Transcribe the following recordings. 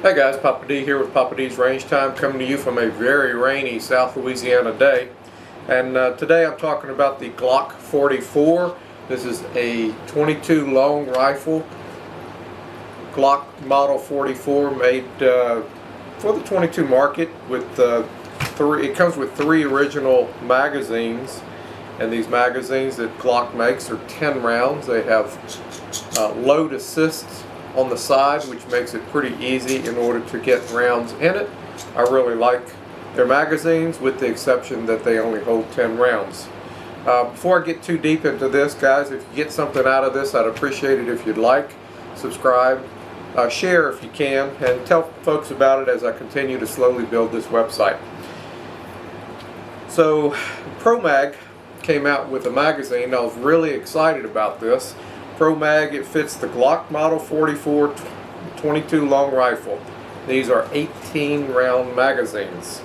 Hey guys, Papa D here with Papa D's Range Time, coming to you from a very rainy South Louisiana day. And today I'm talking about the Glock 44. This is a 22 long rifle, Glock model 44, made for the 22 market. With it comes with 3 original magazines, and these magazines that Glock makes are 10 rounds. They have load assist on the side, which makes it pretty easy in order to get rounds in it. I really like their magazines, with the exception that they only hold 10 rounds. Before I get too deep into this, guys, if you get something out of this, I'd appreciate it if you'd like, subscribe, share if you can, and tell folks about it as I continue to slowly build this website. So ProMag came out with a magazine. I was really excited about this. ProMag, it fits the Glock Model 44 22 long rifle. These are 18 round magazines,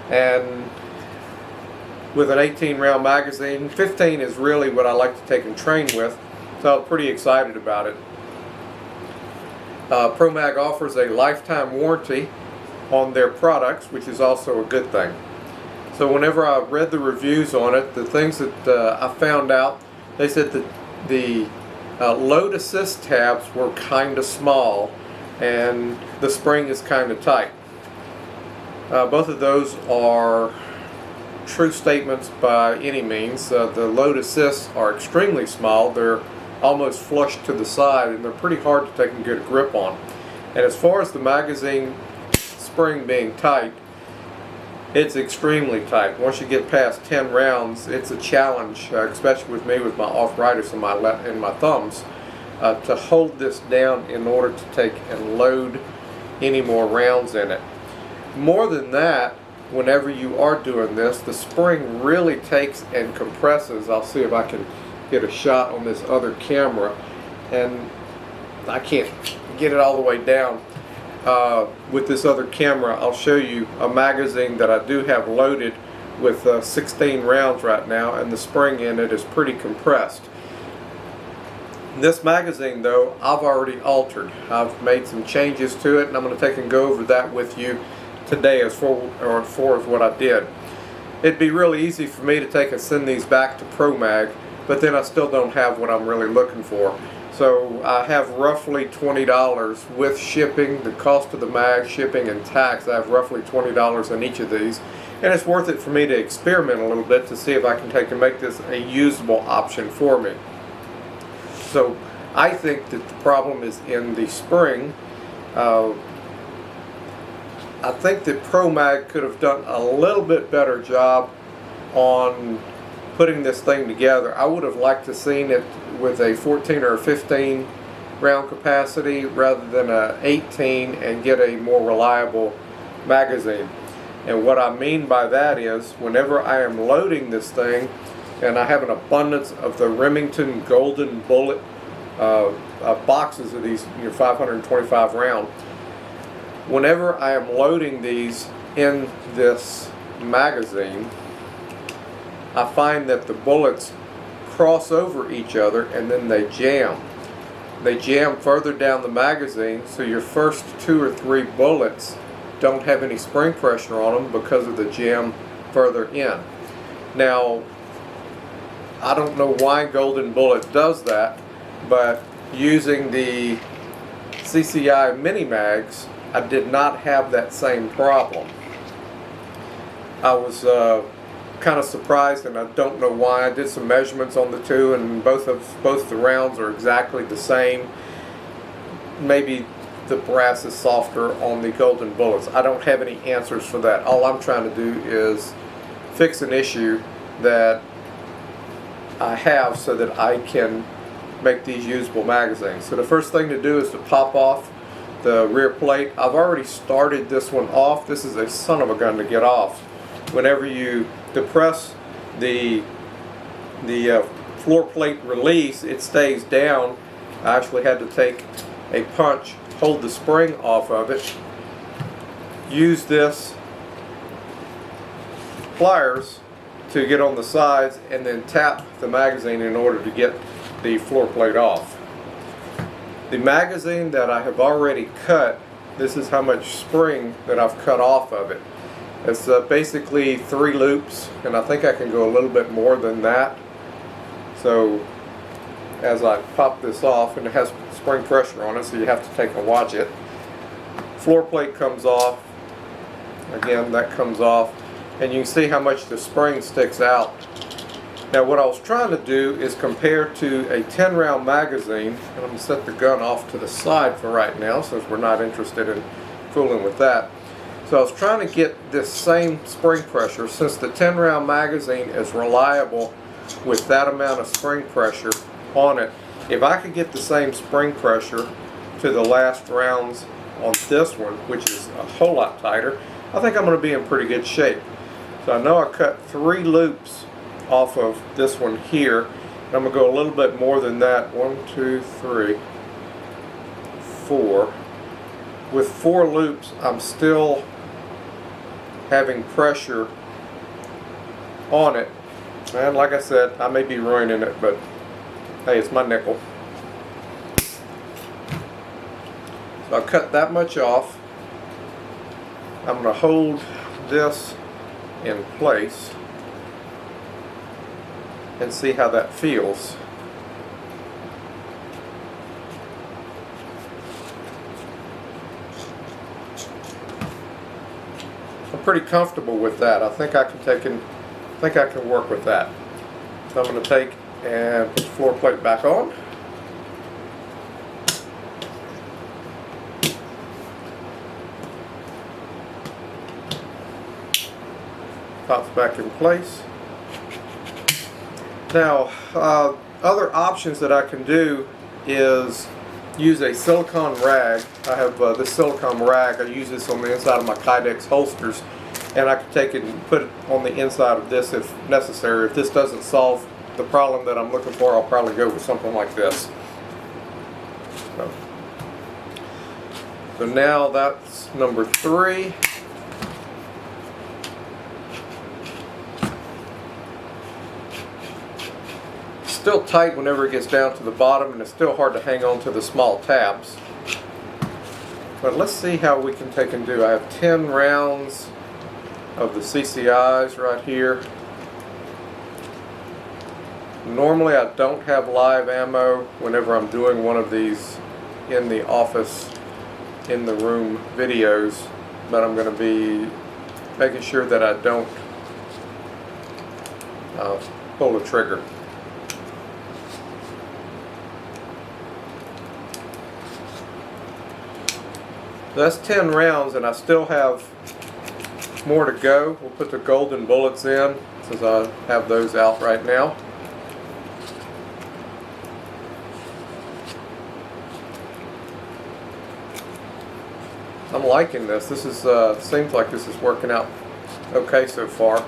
and with an 18 round magazine, 15 is really what I like to take and train with, so I'm pretty excited about it. ProMag offers a lifetime warranty on their products, which is also a good thing. So whenever I read the reviews on it, the things that I found out, they said that the load assist tabs were kind of small and the spring is kind of tight. Both of those are true statements by any means. The load assists are extremely small. They're almost flush to the side, and they're pretty hard to take and get a grip on. And as far as the magazine spring being tight, it's extremely tight. Once you get past 10 rounds, it's a challenge, especially with me with my arthritis in my thumbs, to hold this down in order to take and load any more rounds in it. More than that, whenever you are doing this, the spring really takes and compresses. I'll see if I can get a shot on this other camera, and I can't get it all the way down. With this other camera, I'll show you a magazine that I do have loaded with 16 rounds right now, and the spring in it is pretty compressed. This magazine, though, I've already altered. I've made some changes to it, and I'm going to take and go over that with you today as far as what I did. It'd be really easy for me to take and send these back to ProMag, but then I still don't have what I'm really looking for. So I have roughly $20 with shipping, the cost of the mag, shipping, and tax. I have roughly $20 on each of these, and it's worth it for me to experiment a little bit to see if I can take and make this a usable option for me. So I think that the problem is in the spring. I think that ProMag could have done a little bit better job on putting this thing together. I would have liked to seen it with a 14 or a 15 round capacity rather than a 18, and get a more reliable magazine. And what I mean by that is, whenever I am loading this thing, and I have an abundance of the Remington Golden Bullet boxes of these 525 round, whenever I am loading these in this magazine, I find that the bullets cross over each other and then they jam. They jam further down the magazine, so your first 2 or 3 bullets don't have any spring pressure on them because of the jam further in. Now, I don't know why Golden Bullet does that, but using the CCI Mini Mags, I did not have that same problem. I was kind of surprised, and I don't know why. I did some measurements on the two, and both the rounds are exactly the same. Maybe the brass is softer on the Golden Bullets. I don't have any answers for that. All I'm trying to do is fix an issue that I have so that I can make these usable magazines. So the first thing to do is to pop off the rear plate. I've already started this one off. This is a son of a gun to get off. Whenever you depress the floor plate release, it stays down. I actually had to take a punch, hold the spring off of it, use this pliers to get on the sides, and then tap the magazine in order to get the floor plate off. The magazine that I have already cut this is how much spring that I've cut off of it. It's basically 3 loops, and I think I can go a little bit more than that. So as I pop this off, and it has spring pressure on it, so you have to take and watch it. Floor plate comes off. Again, that comes off, and you can see how much the spring sticks out. Now what I was trying to do is compare to a 10-round magazine, and I'm going to set the gun off to the side for right now since we're not interested in fooling with that. So I was trying to get this same spring pressure, since the 10-round magazine is reliable with that amount of spring pressure on it. If I could get the same spring pressure to the last rounds on this one, which is a whole lot tighter, I think I'm going to be in pretty good shape. So I know I cut 3 loops off of this one here, and I'm going to go a little bit more than that. 1, 2, 3, 4. With 4 loops, I'm still having pressure on it, and like I said, I may be ruining it, but hey, it's my nickel. So I'll cut that much off. I'm going to hold this in place and see how that feels. I'm pretty comfortable with that. I think I can work with that. So I'm going to take and put the floor plate back on. Pops back in place. Now, other options that I can do is use a silicone rag. I have this silicone rag. I use this on the inside of my Kydex holsters, and I can take it and put it on the inside of this if necessary. If this doesn't solve the problem that I'm looking for, I'll probably go with something like this. So now that's number 3. Still tight whenever it gets down to the bottom, and it's still hard to hang on to the small tabs. But let's see how we can take and do. I have 10 rounds of the CCIs right here. Normally I don't have live ammo whenever I'm doing one of these in the office, in the room videos, but I'm going to be making sure that I don't pull the trigger. That's 10 rounds, and I still have more to go. We'll put the Golden Bullets in, since I have those out right now. I'm liking this. This is seems like this is working out okay so far.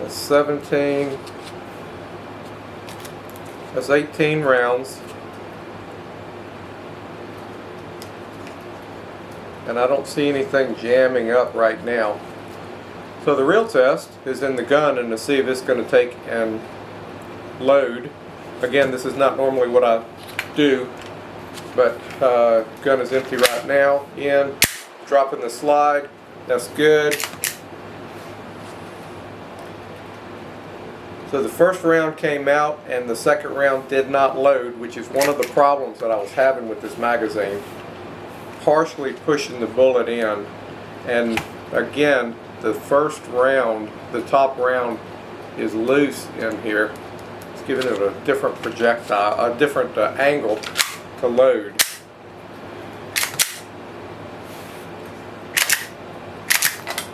That's 17. That's 18 rounds, and I don't see anything jamming up right now. So the real test is in the gun, and to see if it's going to take and load. Again, this is not normally what I do, but gun is empty right now. In, dropping the slide, that's good. So the first round came out, and the second round did not load, which is one of the problems that I was having with this magazine. Partially pushing the bullet in, and again, the first round, the top round, is loose in here. It's giving it a different projectile, a different angle to load.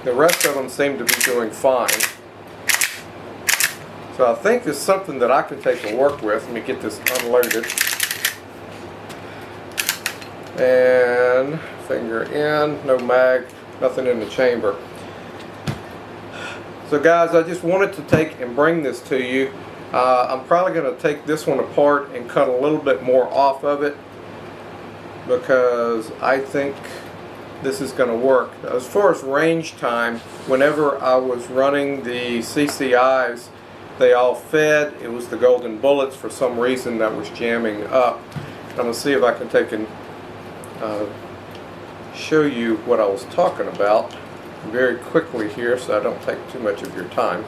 The rest of them seem to be doing fine. So I think it's something that I can take and work with. Let me get this unloaded. And finger in, no mag, nothing in the chamber. So guys, I just wanted to take and bring this to you. I'm probably going to take this one apart and cut a little bit more off of it, because I think this is going to work. As far as range time, whenever I was running the CCIs they all fed. It was the Golden Bullets for some reason that was jamming up. I'm going to see if I can take and show you what I was talking about very quickly here so I don't take too much of your time.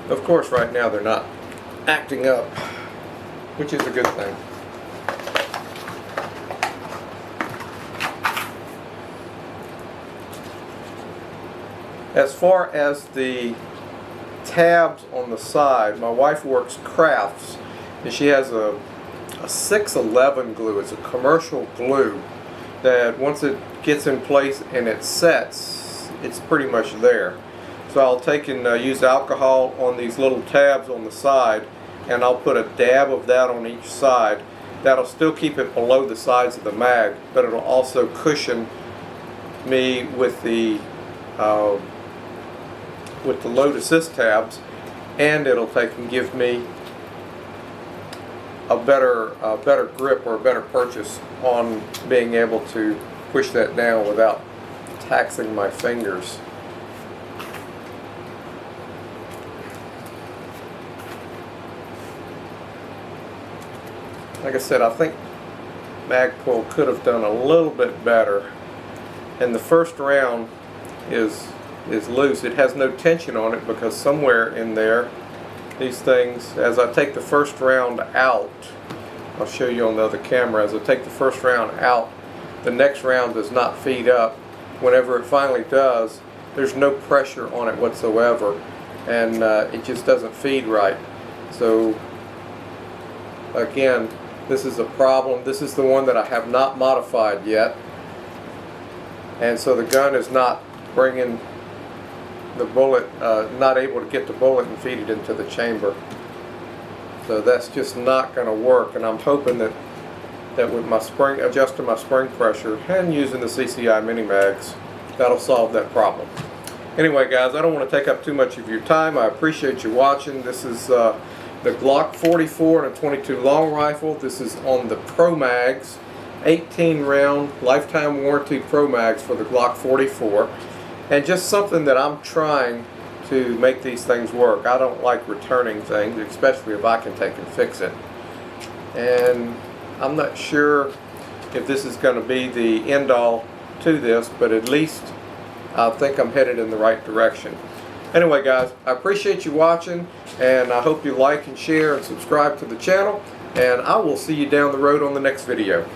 Of course, right now they're not acting up, which is a good thing. As far as the tabs on the side, my wife works crafts, and she has a 611 glue. It's a commercial glue that once it gets in place and it sets, it's pretty much there. So I'll take and use alcohol on these little tabs on the side, and I'll put a dab of that on each side. That'll still keep it below the sides of the mag, but it'll also cushion me with the load assist tabs, and it'll take and give me a better grip or a better purchase on being able to push that down without taxing my fingers. Like I said, I think Magpul could have done a little bit better. And the first round is loose. It has no tension on it because somewhere in there, these things, as I take the first round out, I'll show you on the other camera, as I take the first round out, the next round does not feed up. Whenever it finally does, there's no pressure on it whatsoever, and it just doesn't feed right. So again, this is a problem. This is the one that I have not modified yet, and so the gun is not bringing the bullet, not able to get the bullet and feed it into the chamber. So that's just not going to work, and I'm hoping that with my spring, adjusting my spring pressure and using the CCI Mini Mags, that'll solve that problem. Anyway guys, I don't want to take up too much of your time. I appreciate you watching. This is the Glock 44 and a 22 long rifle. This is on the ProMags, 18 round lifetime warranty ProMags for the Glock 44, and just something that I'm trying to make these things work. I don't like returning things, especially if I can take and fix it. And I'm not sure if this is going to be the end all to this, but at least I think I'm headed in the right direction. Anyway guys, I appreciate you watching, and I hope you like and share and subscribe to the channel, and I will see you down the road on the next video.